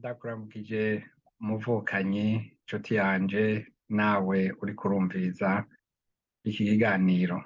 ndakuramukije umuvukanyi nshuti yanje nawe uriko urumviriza iki kiganiro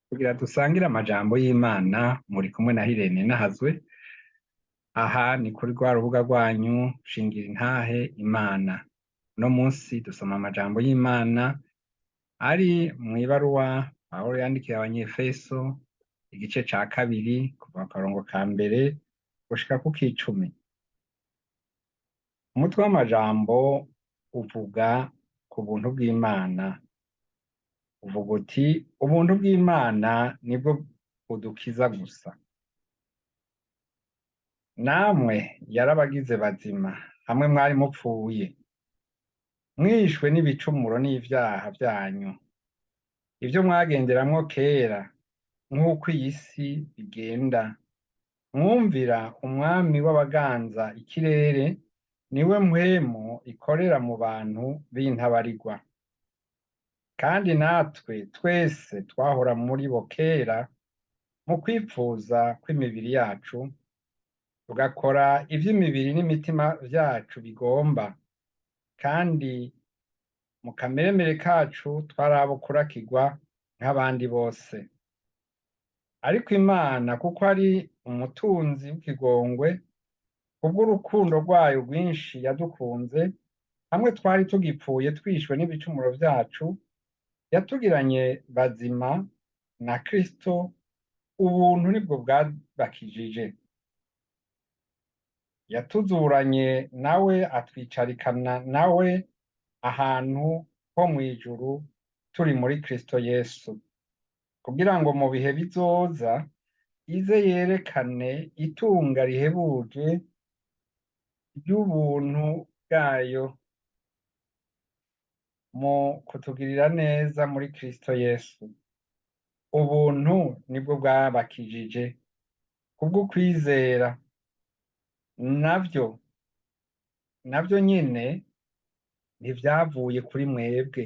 kugira dusangire amajambo y'Imana muri kumwe na HilaireNininahazwe. Aha ni kuri rwa rubuga rwanyu Shingira intahe Imana. No munsi dusoma amajambo y'Imana ari mw'ibaruwa Pawulo yandikiye Abanyefeso igice ca kabiri kuva ku karongo ka mbere gushika ku k'icumi. Umutwe w'amajambo uvuga ku buntu bw'Imana. Uvuga uti ubuntu bw'Imana nibwo budukiza gusa. Namwe yarabagize bazima hamwe mwari mupfuye, mwishwe n'ibicumuro n'ivyaha vyanyu, ivyo mwagenderamwo kera nk'uko iyi si bigenda. Mwumvira umwami w'abaganza ikirere, niwe mpwemu ikorera mu bantu b'intabarigwa. Kandi natwe twese twahora muri bo kera mu kwipfuza kw'imibiri yacu, tugakora ivy'imibiri n'imitima vyacu bigomba. Kandi mu kameremere kacu twari abo kurakirwa nk'abandi bose. Ariko Imana kuko ari umutunzi w'ikigongwe, kubw'urukundo rwayo rwinshi yadukunze, hamwe twari tugipfuye twishwe n'ibicumuro vyacu, yatugiranye bazima na Kristo. Ubuntu nibwo bwabakijije. Yatuzuranye nawe atwicarikana nawe ahantu ho mw'ijuru turi muri Kristo Yesu, kugira ngo mu bihe bizoza ize yerekane itunga rihebuje ry'ubuntu bwayo mu kutugirira neza muri Kristo Yesu. Ubuntu nibwo bwabakijije kubw'ukwizera. Navyo nyene ntivyavuye kuri mwebwe,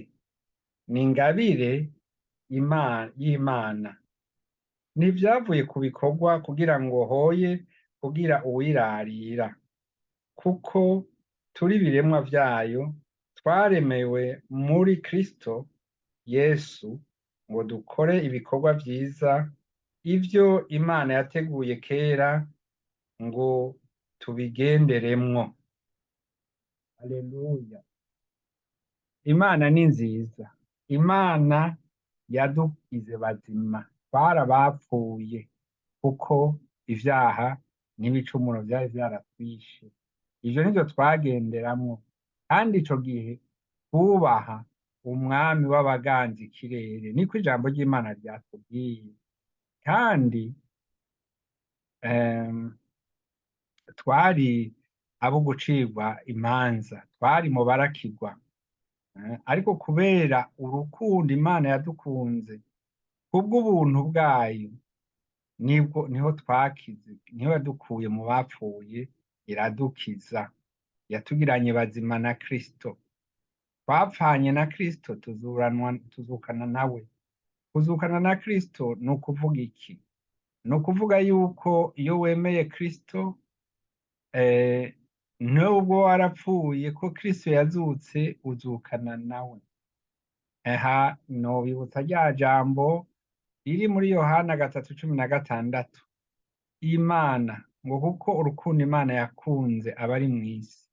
ni ingabire y'Imana. Ntivyavuye ku bikorwa kugira ngo hoye kugira uwirarira, kuko turi ibiremwa vyayo, twaremewe muri Kristo Yesu ngo dukore ibikorwa vyiza, ivyo Imana yateguye kera ngo tubigenderemwo. Haleluya! Imana ni nziza. Imana yadugize bazima. Twarabapfuye kuko ivyaha n'ibicumuro vyari vyaratwishe. Ivyo nivyo twagenderamwo. Kandi ico gihe twubaha umwami w'abaganza ikirere. Niko ijambo ry'Imana ryatubwiye. Kandi twari abo gucirwa imanza, twari mu barakirwa. Ariko kubera urukundo Imana yadukunze, kubw'ubuntu bwayo, niho twakize, niho yadukuye mu bapfuye iradukiza. Yatugiranye bazima na Kristo. Twapfanye na Kristo tuzukana nawe. Kuzukana na Kristo ni ukuvuga iki? Ni ukuvuga yuko iyo wemeye Kristo, nubwo warapfuye ko Kristo yazutse, uzukana nawe. Aha nobibutsa rya jambo riri muri Yohana 3:16. Imana ngo kuko urukundo Imana yakunze abari mw'isi,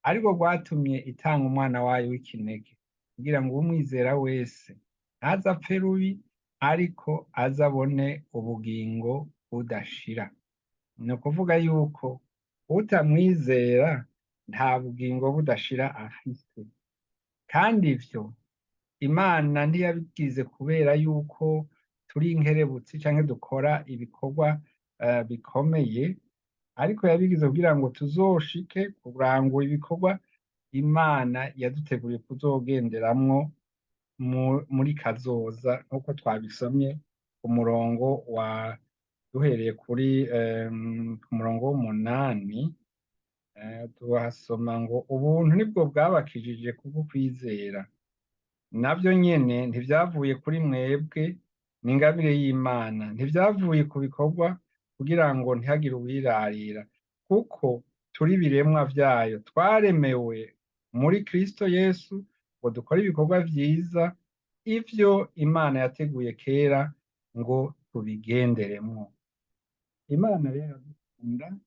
ariko rwatumye itanga umwana wayo w'ikinege, kugira ngo umwizera wese ntazapfe rubi, ariko azabone ubugingo budashira. Ni ukuvuga yuko utamwizera nta bugingo budashira afise. Kandi ivyo Imana ntiyabigize kubera yuko turi inkerebutsi canke dukora ibikorwa bikomeye, ariko yabigize kugira ngo tuzoshike kurangura ibikorwa Imana yaduteguriye kuzogenderamwo muri kazoza, nk'uko twabisomye ku murongo duhereye kuri ku murongo w'8, tuhasoma ngo ubuntu nibwo bwabakijije kubw'ukwizera. Navyo nyene ntivyavuye kuri mwebwe, ni ingabire y'Imana. Ntivyavuye ku bikorwa kugira ngo ntihagire uwirarira, kuko turi ibiremwa vyayo, twaremewe muri Kristo Yesu ngo dukore ibikorwa vyiza, ivyo Imana yateguye kera ngo tubigenderemwo. Imana rero iradukunda,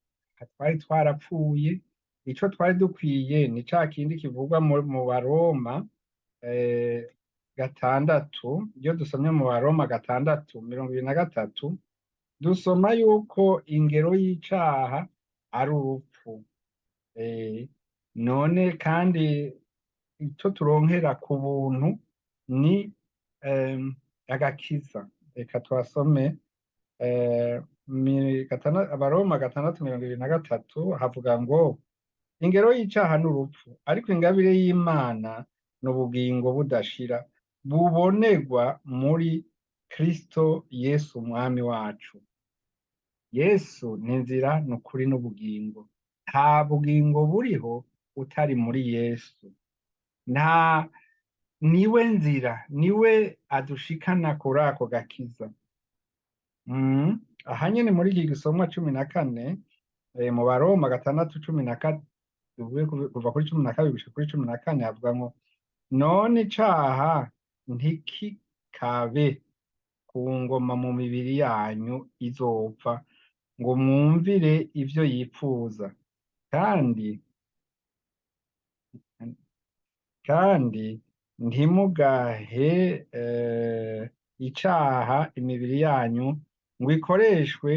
twari twarapfuye, ico twari dukwiye ni ca kindi kivugwa mu Baroma gatandatu. Iyo dusomye mu Baroma 6:23 dusoma yuko ingero y'icaha ari urupfu. None kandi ico turonkera ku buntu ni agakiza. Reka twasome Abaroma 6:23 havuga ngo ingero y'icaha n'urupfu, ariko ingabire y'Imana n'ubugingo budashira bubonerwa muri Kristo Yesu Umwami wacu. Yesu ni inzira, n'ukuri, n'ubugingo. Nta bugingo buriho utari muri Yesu. Niwe nzira, niwe adushikana kuri ako gakiza. Aha nyene muri iki gisomwa 14 mu Baroma 6:14 kuva kuri 12 gushika kuri 14 havuga ngo none icaha ntikikabe ku ngoma mu mibiri yanyu izopfa, ngo mwumvire ivyo yipfuza, kandi ntimugahe icaha imibiri yanyu ngo ikoreshwe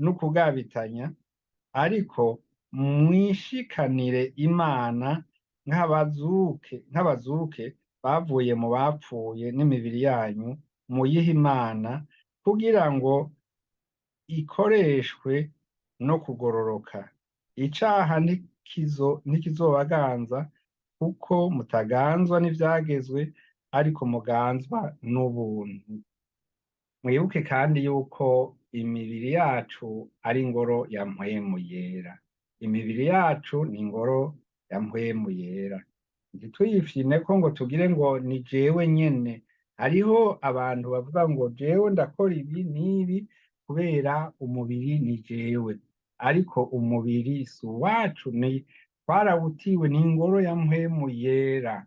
n'ukugabitanya, ariko mwishikanire Imana nk'abazuke bavuye mu bapfuye, n'imibiri yanyu muyihe Imana kugira ngo ikoreshwe no kugororoka. Icaha ntikizobaganza, kuko mutaganzwa n'ivyagezwe, ariko muganzwa n'ubuntu. Mwibuke kandi yuko imibiri yacu ari ingoro ya mpwemu yera. Imibiri yacu ni ingoro ya mpwemu yera. Ntituyifyineko ngo tugire ngo ni jewe nyene. Hariho abantu bavuga ngo jewe ndakora ibi n'ibi kubera umubiri ni jewe, ariko umubiri si uwacu, twarawutiwe, ni ingoro ya mpwemu yera.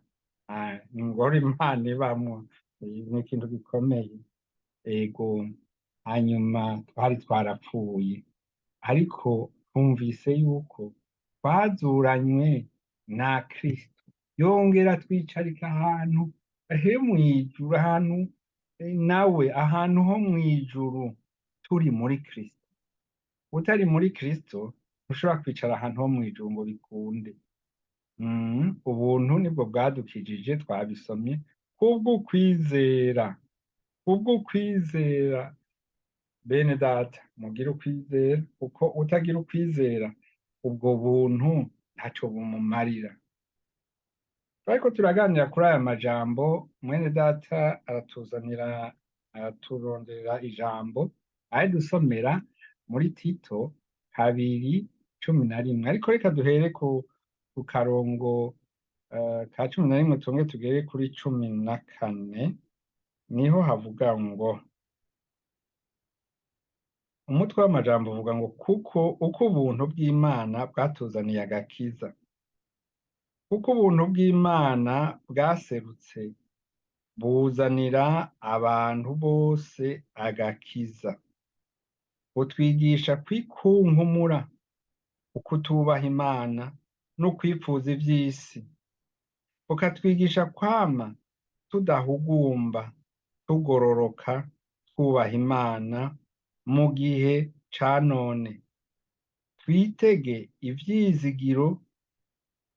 Ni ingoro Imana ibamwo, ni ikintu gikomeye. Ego, hanyuma twari twarapfuye, ariko twumvise yuko twazuranywe na Kristo, yongera twicarika ahantu he mw'ijuru, ahantu nawe, ahantu ho mw'ijuru, turi muri Kristo. Utari muri Kristo ntushobora kwicara ahantu ho mw'ijuru ngo bikunde. Ubuntu nibwo bwadukijije, twabisomye, kubw'ukwizera. Kubw'ukwizera bene data, mugire ukwizera, kuko utagira ukwizera ubwo buntu ntaco bumumarira. Ariko turaganira kuri aya majambo, mwene data araturonderera ijambo dusomera muri Tito 2:11. Ariko reka duhere ku karongo ka 11 tumwe tugere kuri 14. Niho havuga ngo, umutwe w'amajambo uvuga ngo kuko uko ubuntu bw'Imana bwatuzaniye agakiza. Kuko ubuntu bw'Imana bwaserutse buzanira abantu bose agakiza. Butwigisha kwikunkumura, ukutubaha Imana no kwipfuza ivy'isi. Bukatwigisha kwama tudahugumba, tugororoka, twubaha Imana mu gihe ca none. Twitege ivyizigiro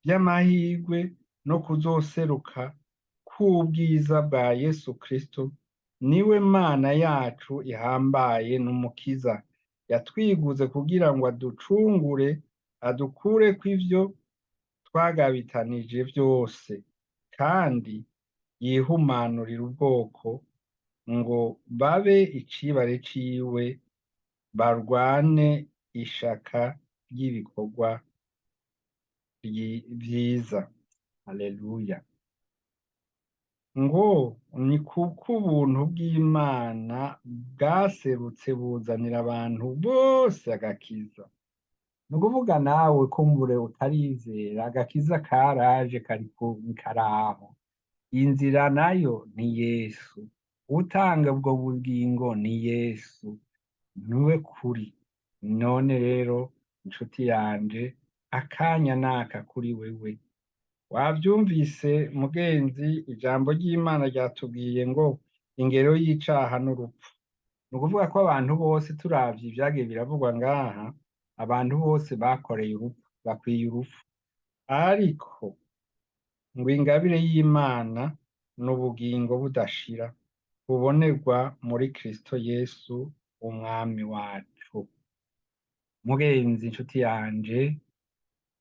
vy'amahirwe no kuzoseruka k'ubwiza bwa Yesu Kristo, niwe Mana yacu ihambaye n'umukiza, yatwiguze kugira ngo aducungure, adukureko ivyo twagabitanije vyose, kandi yihumanurira ubwoko ngo babe icibare ciwe, barwane ishaka ry'ibikorwa vyiza. Haleluya. Ngo ni kuko ubuntu bw'Imana bwaserutse buzanira abantu bose agakiza. ni ukuvuga nawe kumbure utarizera, agakiza karaje karaho. Inzira nayo ni Yesu, utanga ubwo bugingo ni Yesu, niwe kuri. None rero inshuti yanje, akanya naka kuri wewe. Wavyumvise mugenzi, ijambo ry'Imana ryatubwiye ngo ingero y'icaha n'urupfu. Ni ukuvuga ko abantu bose turavye ivyagiye biravugwa ngaha, abantu bose bakoreye urupfu, bakwiye urupfu. Ariko ngo ingabire y'Imana ni ubugingo budashira, bubonerwa muri Kristo Yesu umwami wacu. Mugenzi, inshuti yanje,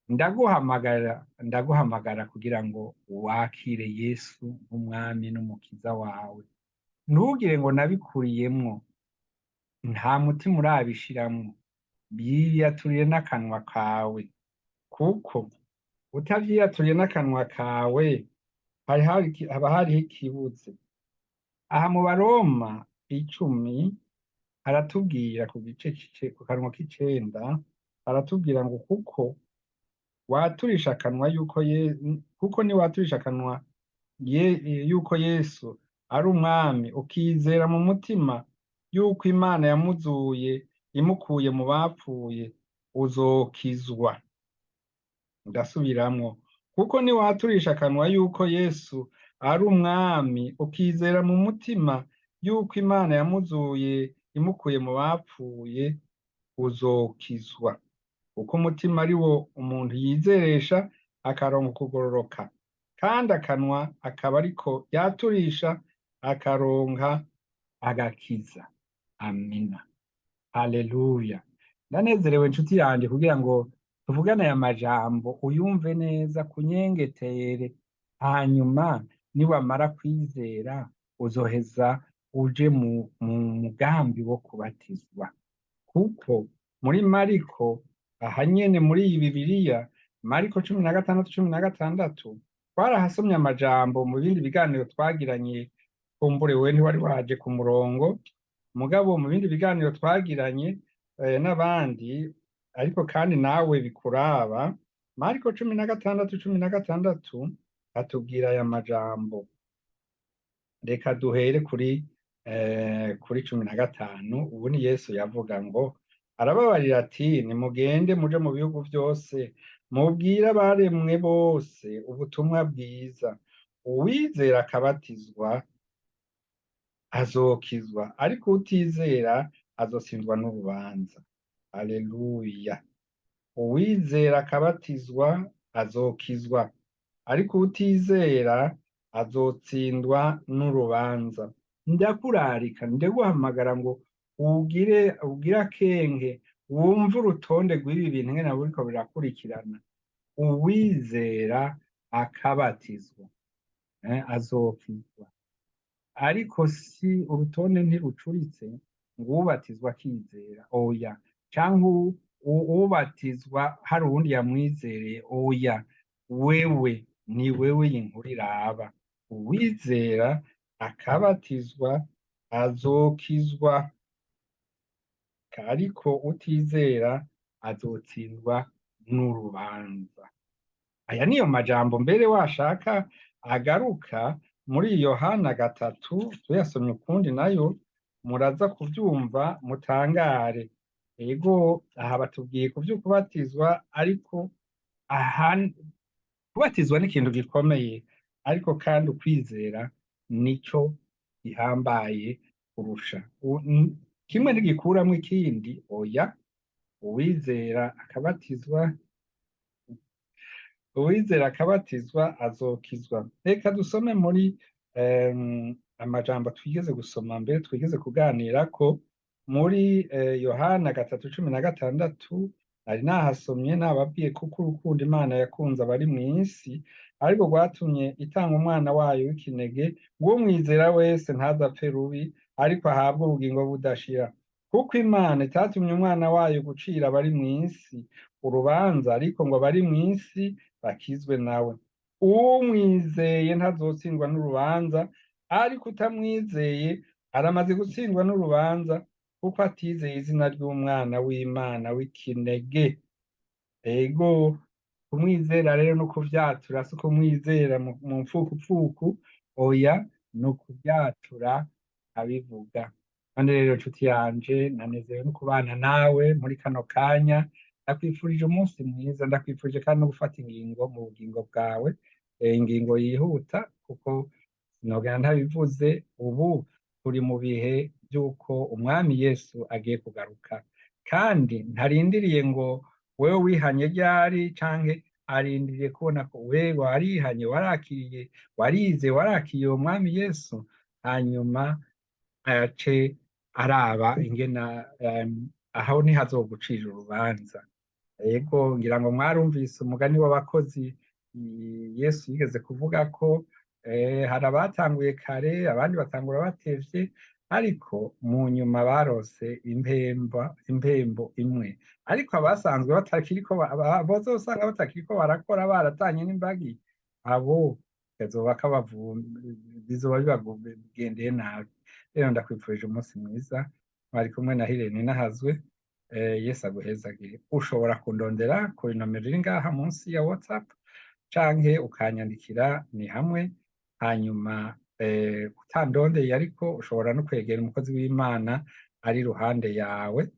ndaguhamagara kugira ngo wakire Yesu nk'umwami n'umukiza wawe. Ntugire ngo nabikuriyemwo, nta mutima urabishiramwo, vyiyaturiye n'akanwa kawe, kuko utavyiyaturiye n'akanwa kawe haba hariho ikibuze. Aha mu Baroma 10 haratubwira ku kanwa k'icenda, haratubwira ngo kuko waturisha akanwa kuko niwaturisha akanwa yuko Yesu ari umwami, ukizera mu mutima yuko Imana yamuzuye imukuye mu bapfuye, uzokizwa. Ndasubiramwo, kuko niwaturisha akanwa yuko Yesu ari umwami, ukizera mu mutima yuko Imana yamuzuye imukuye mu bapfuye, uzokizwa. Kuko umutima ari wo umuntu yizeresha akaronka ukugororoka, kandi akanwa akaba ariko yaturisha akaronka agakiza. Amina. Haleluya. Ndanezerewe inshuti yanje kugira ngo tuvugane aya majambo uyumve neza, kunyengetere, hanyuma niwamara kwizera uzoheza uje mu mugambi wo kubatizwa. Kuko muri Mariko, aha nyene muri iyi Bibiliya, Mariko 16:16, twarahasomye amajambo mu bindi biganiro twagiranye. Kumbure wewe ntiwari waje ku murongo, mugabo mu bindi biganiro twagiranye n'abandi, ariko kandi nawe bikuraba. Mariko 16:16 atubwira aya majambo. Reka duhere kuri 15. Ubu ni Yesu yavuga ngo, arababarira ati, nimugende muje mu bihugu vyose, mubwire abaremwe bose ubutumwa bwiza. Uwizera akabatizwa azokizwa, ariko utizera azotsindwa n'urubanza. Haleluya. Uwizera akabatizwa azokizwa, ariko utizera azotsindwa n'urubanza. Ndakurarika, ndaguhamagara ngo ugire akenge, wumve urutonde rw'ibi bintu ngene buriko birakurikirana. Uwizera akabatizwa azokizwa, ariko si urutonde ntirucuritse ngo ubatizwa akizera, oya, canke ubatizwa hari uwundi yamwizereye, oya. Wewe ni wewe inkuru iraba. Uwizera akabatizwa azokizwa, ariko utizera azotsindwa n'urubanza. Aya niyo majambo mbere washaka agaruka muri Yohana 3, tuyasomye ukundi nayo muraza kuvyumva mutangare. Ego aha batubwiye kubatizwa, ariko aha kubatizwa ni ikintu gikomeye, ariko kandi ukwizera nico gihambaye kurusha. Kimwe ntigikuramwo ikindi, oya. Uwizera akabatizwa azokizwa. Reka dusome muri amajambo twigeze gusoma mbere, twigeze kuganirako muri Yohana 3:16. Nari nahasomye nababwiye kuko urukundo Imana yakunze abari mw'isi, ariko rwatumye itanga umwana wayo w'ikinege, ngo umwizera wese ntazapfe rubi, ariko ahabwe ubugingo budashira. Kuko Imana itatumye umwana wayo gucira abari mw'isi urubanza, ariko ngo abari mw'isi bakizwe nawe. Umwizeye ntazotsindwa n'urubanza, ariko utamwizeye aramaze gutsindwa n'urubanza, kuko atizeye izina ry'umwana w'Imana w'ikinege. ego kumwizera rero no kuvyatura si ukumwizera mu mfukupfuku, oya ni ukuvyatura abivuga. Kandi rero nshuti yanje nanezerewe no kubana nawe muri kano kanya, ndakwifurije umunsi mwiza, ndakwifurije kandi no gufata ingingo mu bugingo bwawe, ingingo yihuta kuko sinogera ntabivuze, ubu turi mu bihe vy'uko umwami Yesu agiye kugaruka, kandi ntarindiriye ngo wewe wihanye ryari canke arindiriye kubona ko wewe warihanye, warakiriye, warize, warakiriye uwo mwami Yesu, hanyuma ace araba ingena aho ntihazogucira urubanza. Ego ngira ngo mwarumvise umugani w'abakozi Yesu yigeze kuvuga ko hari abatanguye kare abandi batangura batevye, ariko mu nyuma barose impembo imwe. Ariko abasanzwe batakiriko bozosanga batakiriko barakora baratanye n'imbagi, abo kazoba bizoba bibagendeye nabi. Rero ndakwifurije umunsi mwiza, mwari kumwe na HilaireNininahazwe. Yesu aguhezagire. Ushobora kundondera kuri nomero iri ngaha munsi ya WhatsApp canke ukanyandikira ni hamwe, hanyuma utandondeye ariko ushobora no kwegera umukozi w'Imana ari iruhande yawe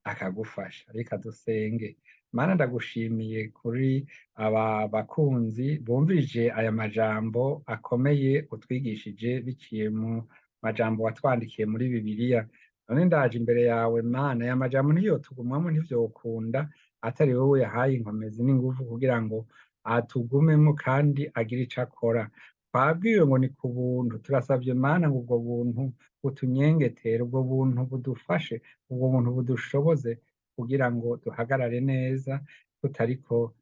akagufasha. Reka dusenge. Mana ndagushimiye kuri aba bakunzi bumvije aya majambo akomeye utwigishije biciye mu majambo watwandikiye muri Bibiliya. None ndaje imbere yawe Mana, aya majambo ntiyotugumamo, ntivyokunda atari wowe yahaye inkomezi n'inguvu kugira ngo atugumemo kandi agire ico akora. Twabwiwe ngo ni ku buntu, turasavye Mana ngo ubwo buntu butunyengetere, ubwo buntu budufashe, ubwo buntu budushoboze kugira ngo duhagarare neza tutariko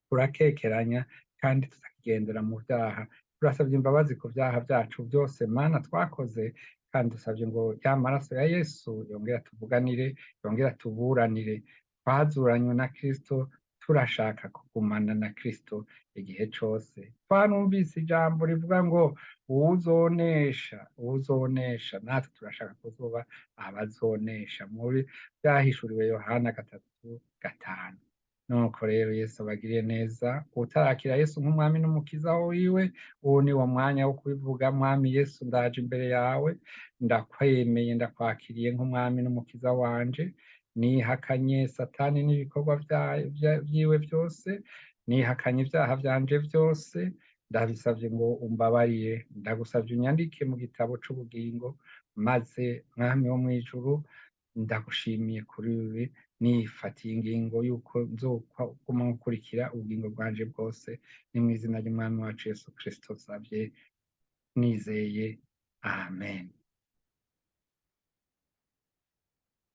turakekeranya kandi tutakigendera mu vyaha. Turasavye imbabazi ku vyaha vyacu vyose Mana twakoze, kandi dusavye ngo ya maraso ya Yesu yongera tuvuganire, yongera tuburanire. Twazuranywe na Kristo, turashaka kugumana na Kristo igihe cose. Twarumvise ijambo rivuga ngo uwuzonesha, natwe turashaka kuzoba abazonesha muri vyahishuriwe Yohana 3:5. Nuko rero Yesu abagiriye neza. Utarakira Yesu nk'umwami n'umukiza wiwe, uwo ni wo mwanya wo kubivuga: mwami Yesu, ndaje imbere yawe, ndakwemeye, ndakwakiriye nk'umwami n'umukiza wanje. Nihakanye Satani n'ibikorwa vyiwe vyose, nihakanye ivyaha vyanje vyose, ndabisavye ngo umbabarire. Ndagusavye unyandike mu gitabo c'ubugingo, maze mwami wo mw'ijuru, ndagushimiye kuri ibi, nifatiye ingingo yuko nzoguma nkurikira ubugingo bwanje bwose. Ni mw'izina ry'umwami wacu Yesu Kristo nsavye nizeye, amen.